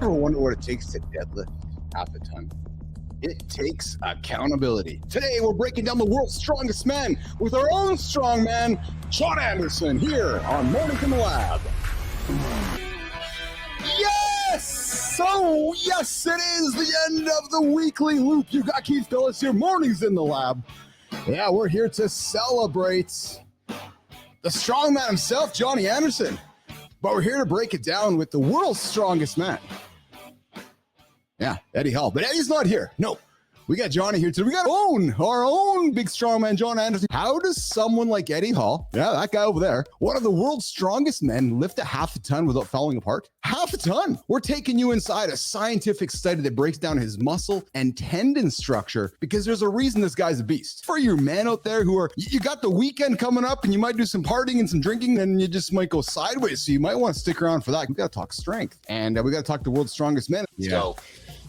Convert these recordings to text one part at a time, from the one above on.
Ever wonder what it takes to deadlift half a ton? It takes accountability. Today, we're breaking down the world's strongest men with our own strongman, Jon Andersen, here on Mornings in the Lab. Yes! So, yes, it is the end of the weekly loop. You got Keith Bilous here, Mornings in the Lab. Yeah, we're here to celebrate the strongman himself, Jon Andersen. But we're here to break it down with the world's strongest man. Yeah, Eddie Hall. But Eddie's not here. No, we got Johnny here today. We got our own big strongman, Jon Andersen. How does someone like Eddie Hall, yeah, that guy over there, one of the world's strongest men, lift a half a ton without falling apart? Half a ton. We're taking you inside a scientific study that breaks down his muscle and tendon structure because there's a reason this guy's a beast. For you men out there who are, you got the weekend coming up and you might do some partying and some drinking and you just might go sideways. So you might want to stick around for that. We got to talk strength and we got to talk the world's strongest men. Yeah. So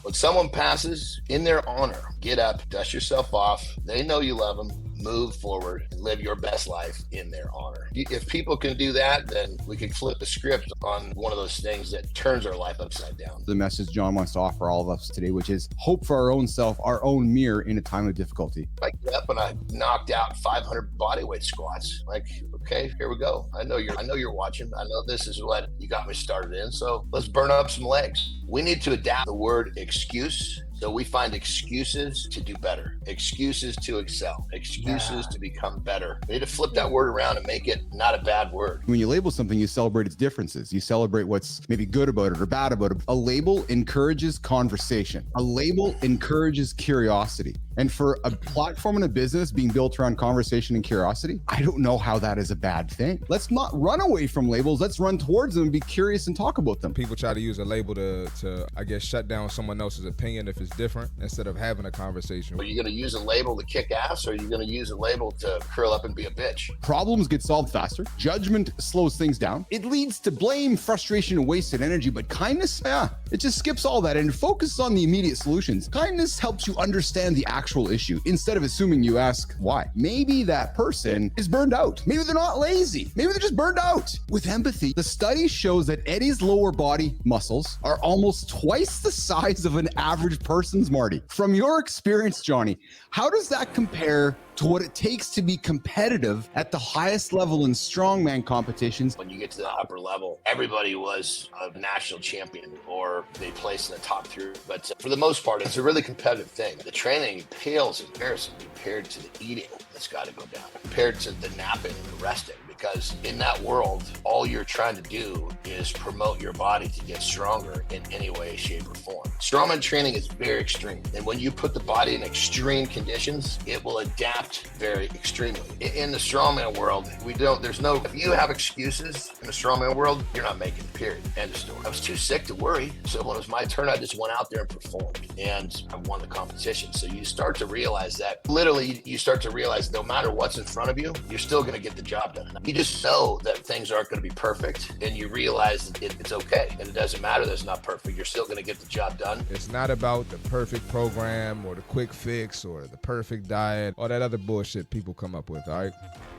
when someone passes in their honor, get up, dust yourself off. They know you love them. Move forward and live your best life in their honor. If people can do that, then we can flip the script on one of those things that turns our life upside down. The message Jon wants to offer all of us today, which is hope for our own self, our own mirror in a time of difficulty. I get up and I knocked out 500 bodyweight squats. Like, okay, here we go. I know you're watching. I know this is what you got me started in. So let's burn up some legs. We need to adapt the word excuse. So we find excuses to do better, excuses to excel, excuses to become better. We need to flip that word around and make it not a bad word. When you label something, you celebrate its differences. You celebrate what's maybe good about it or bad about it. A label encourages conversation. A label encourages curiosity. And for a platform and a business being built around conversation and curiosity, I don't know how that is a bad thing. Let's not run away from labels. Let's run towards them and be curious and talk about them. People try to use a label to I guess, shut down someone else's opinion if it's different instead of having a conversation. Are you going to use a label to kick ass, or are you going to use a label to curl up and be a bitch? Problems get solved faster. Judgment slows things down. It leads to blame, frustration, and wasted energy. But kindness, it just skips all that and focuses on the immediate solutions. Kindness helps you understand the actual issue instead of assuming you ask why. Maybe that person is burned out. Maybe they're not lazy. Maybe they're just burned out. With empathy, the study shows that Eddie's lower body muscles are almost twice the size of an average person's, Marty. From your experience, Johnny, how does that compare to what it takes to be competitive at the highest level in strongman competitions? When you get to the upper level, everybody was a national champion or they placed in the top 3. But for the most part, it's a really competitive thing. The training pales in comparison compared to the eating that's got to go down, compared to the napping and the resting. Because in that world, all you're trying to do is promote your body to get stronger in any way, shape, or form. Strongman training is very extreme. And when you put the body in extreme conditions, it will adapt very extremely. In the strongman world, if you have excuses in the strongman world, you're not making it, period. End of story. I was too sick to worry. So when it was my turn, I just went out there and performed. And I won the competition. So you start to realize that, literally, you start to realize no matter what's in front of you, you're still going to get the job done. You just know that things aren't going to be perfect, and you realize that it's okay, and it doesn't matter that it's not perfect. You're still going to get the job done. It's not about the perfect program or the quick fix or the perfect diet or that other bullshit people come up with, all right?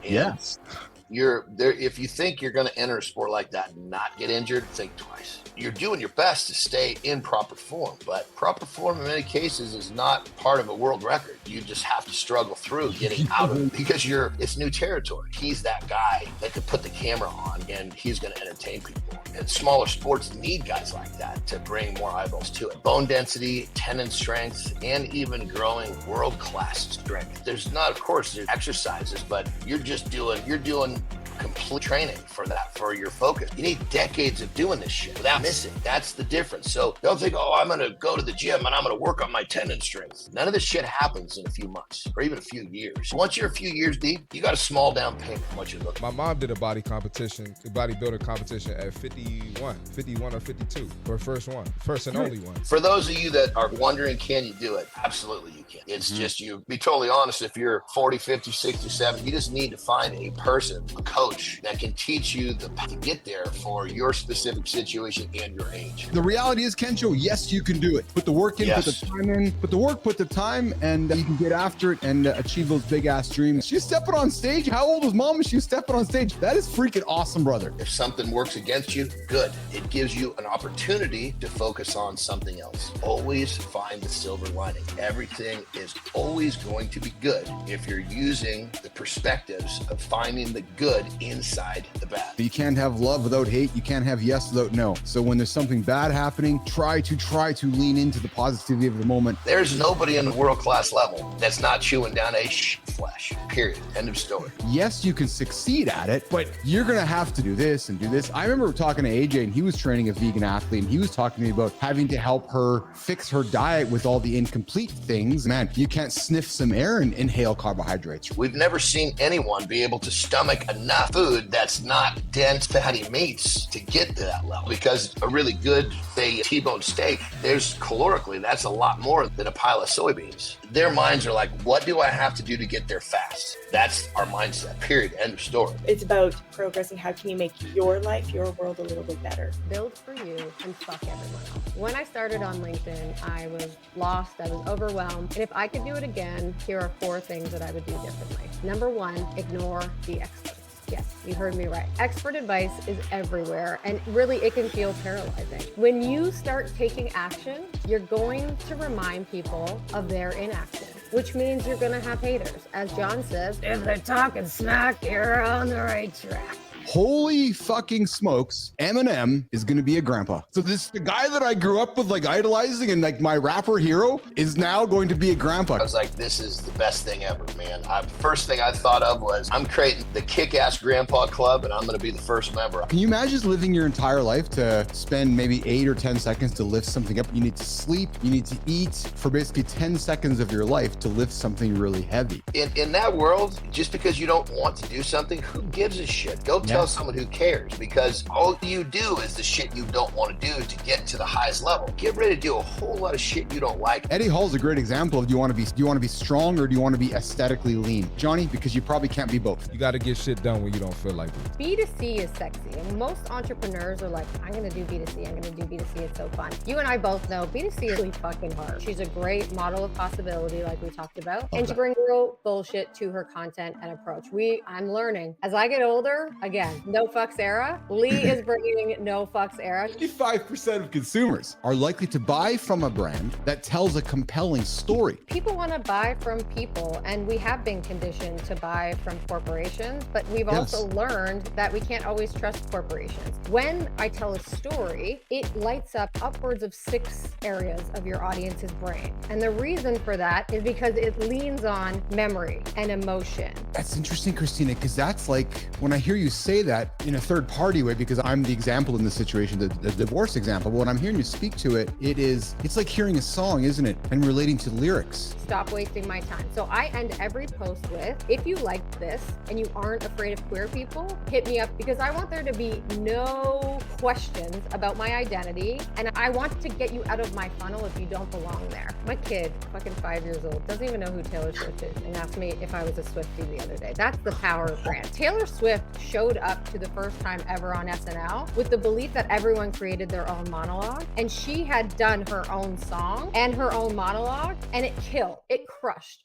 Yes. You're there. If you think you're going to enter a sport like that and not get injured, think twice. You're doing your best to stay in proper form, but proper form in many cases is not part of a world record. You just have to struggle through getting out of it because it's new territory. He's that guy that could put the camera on and he's going to entertain people. And smaller sports need guys like that to bring more eyeballs to it. Bone density, tendon strength, and even growing world-class strength. There's exercises, but you're doing complete training for that, for your focus. You need decades of doing this shit without missing. That's the difference. So don't think, I'm going to go to the gym and I'm going to work on my tendon strength. None of this shit happens in a few months or even a few years. Once you're a few years deep, you got a small down payment from what you're looking. My mom did a bodybuilding competition at 51 or 52 for first and only one. For those of you that are wondering, can you do it? Absolutely you can. It's just, you be totally honest, if you're 40, 50, 60, 70, you just need to find a person, a coach, coach that can teach you the path to get there for your specific situation and your age. The reality is, Kencho, yes, you can do it. Put the work in, Yes. put the time in, put the work, put the time, and you can get after it and achieve those big ass dreams. She's stepping on stage. How old was mom when she was stepping on stage? That is freaking awesome, brother. If something works against you, good. It gives you an opportunity to focus on something else. Always find the silver lining. Everything is always going to be good if you're using the perspectives of finding the good inside the bad. You can't have love without hate. You can't have yes without no. So when there's something bad happening, try to lean into the positivity of the moment. There's nobody in the world-class level that's not chewing down a flesh, period. End of story. Yes, you can succeed at it, but you're going to have to do this and do this. I remember talking to AJ, and he was training a vegan athlete, and he was talking to me about having to help her fix her diet with all the incomplete things. Man, you can't sniff some air and inhale carbohydrates. We've never seen anyone be able to stomach enough food that's not dense fatty meats to get to that level. Because a really good, say, T-bone steak, there's calorically, that's a lot more than a pile of soybeans. Their minds are like, what do I have to do to get there fast? That's our mindset, period, end of story. It's about progress and how can you make your life, your world a little bit better. Build for you and fuck everyone else. When I started on LinkedIn, I was lost, I was overwhelmed. And if I could do it again, here are 4 things that I would do differently. Number 1, ignore the experts. Yes, you heard me right. Expert advice is everywhere, and really it can feel paralyzing. When you start taking action, you're going to remind people of their inaction, which means you're gonna have haters. As Jon says, if they're talking smack, you're on the right track. Holy fucking smokes, Eminem is going to be a grandpa. So the guy that I grew up with, like, idolizing and like my rapper hero is now going to be a grandpa. I was like, this is the best thing ever, man. First thing I thought of was, I'm creating the Kick-Ass Grandpa Club, and I'm going to be the first member. Can you imagine just living your entire life to spend maybe 8 or 10 seconds to lift something up? You need to sleep, you need to eat for basically 10 seconds of your life to lift something really heavy. In that world, just because you don't want to do something, who gives a shit? Go tell someone who cares, because all you do is the shit you don't want to do to get to the highest level. Get ready to do a whole lot of shit you don't like. Eddie Hall's a great example of do you want to be strong or do you want to be aesthetically lean? Johnny, because you probably can't be both. You got to get shit done when you don't feel like it. B2C is sexy, and most entrepreneurs are like, I'm gonna do B2C, I'm gonna do B2C, it's so fun. You and I both know B2C is really fucking hard. She's a great model of possibility, like we talked about, and she brings real bullshit to her content and approach. I'm learning. As I get older, again, no fucks era. Lee is bringing no fucks era. 55% of consumers are likely to buy from a brand that tells a compelling story. People want to buy from people, and we have been conditioned to buy from corporations, but we've also learned that we can't always trust corporations. When I tell a story, it lights up upwards of 6 areas of your audience's brain. And the reason for that is because it leans on memory and emotion. That's interesting, Christina, because that's like, when I hear you say that in a third party way, because I'm the example in this situation, the divorce example, but when I'm hearing you speak to it, it's like hearing a song, isn't it? And relating to lyrics. Stop wasting my time. So I end every post with, if you like this and you aren't afraid of queer people, hit me up, because I want there to be no questions about my identity. And I want to get you out of my funnel if you don't belong there. My kid, fucking 5 years old, doesn't even know who Taylor Swift is, and asked me if I was a Swiftie the other day. That's the power of brand. Taylor Swift showed up to the first time ever on SNL with the belief that everyone created their own monologue, and she had done her own song and her own monologue, and it killed. It crushed.